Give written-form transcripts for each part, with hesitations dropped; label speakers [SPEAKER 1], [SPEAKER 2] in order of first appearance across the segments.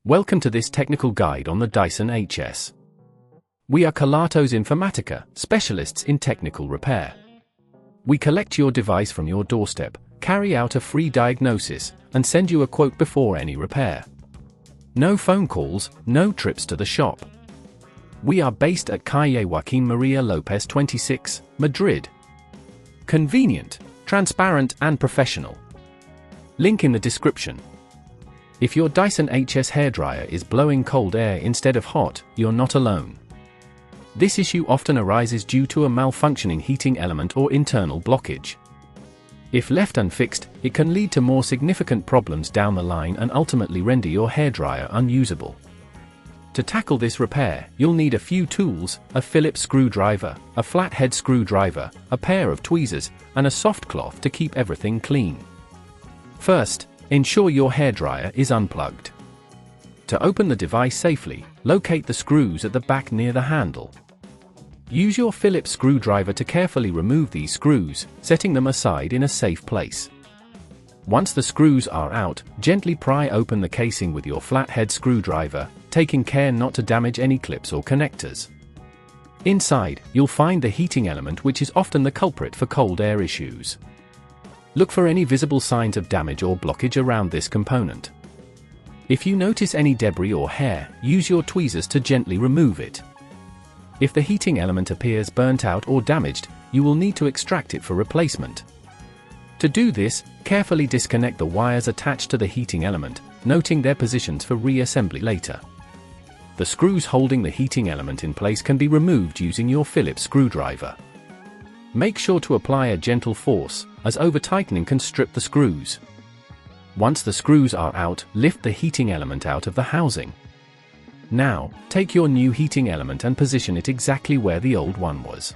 [SPEAKER 1] Welcome to this technical guide on the Dyson HS. We are Kelatos Informatica, specialists in technical repair. We collect your device from your doorstep, carry out a free diagnosis, and send you a quote before any repair. No phone calls, no trips to the shop. We are based at Calle Joaquín María López 26, Madrid. Convenient, transparent and professional. Link in the description. If your Dyson HS hairdryer is blowing cold air instead of hot, you're not alone. This issue often arises due to a malfunctioning heating element or internal blockage. If left unfixed, it can lead to more significant problems down the line and ultimately render your hairdryer unusable. To tackle this repair, you'll need a few tools: a Phillips screwdriver, a flathead screwdriver, a pair of tweezers, and a soft cloth to keep everything clean. First, ensure your hairdryer is unplugged. To open the device safely, locate the screws at the back near the handle. Use your Phillips screwdriver to carefully remove these screws, setting them aside in a safe place. Once the screws are out, gently pry open the casing with your flathead screwdriver, taking care not to damage any clips or connectors. Inside, you'll find the heating element, which is often the culprit for cold air issues. Look for any visible signs of damage or blockage around this component. If you notice any debris or hair, use your tweezers to gently remove it. If the heating element appears burnt out or damaged, you will need to extract it for replacement. To do this, carefully disconnect the wires attached to the heating element, noting their positions for reassembly later. The screws holding the heating element in place can be removed using your Phillips screwdriver. Make sure to apply a gentle force, as over-tightening can strip the screws. Once the screws are out, lift the heating element out of the housing. Now, take your new heating element and position it exactly where the old one was.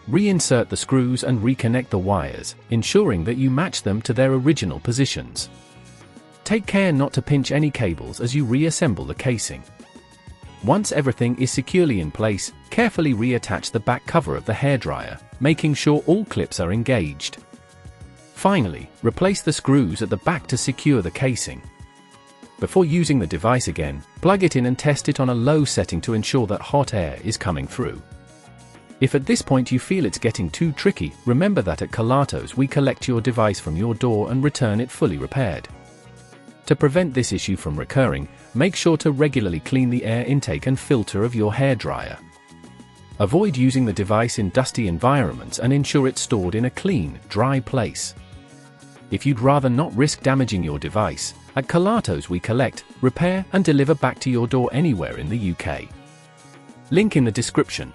[SPEAKER 1] Reinsert the screws and reconnect the wires, ensuring that you match them to their original positions. Take care not to pinch any cables as you reassemble the casing. Once everything is securely in place, carefully reattach the back cover of the hairdryer, making sure all clips are engaged. Finally, replace the screws at the back to secure the casing. Before using the device again, plug it in and test it on a low setting to ensure that hot air is coming through. If at this point you feel it's getting too tricky, remember that at Kelatos we collect your device from your door and return it fully repaired. To prevent this issue from recurring, make sure to regularly clean the air intake and filter of your hairdryer. Avoid using the device in dusty environments and ensure it's stored in a clean, dry place. If you'd rather not risk damaging your device, at Kelatos we collect, repair and deliver back to your door anywhere in the UK. Link in the description.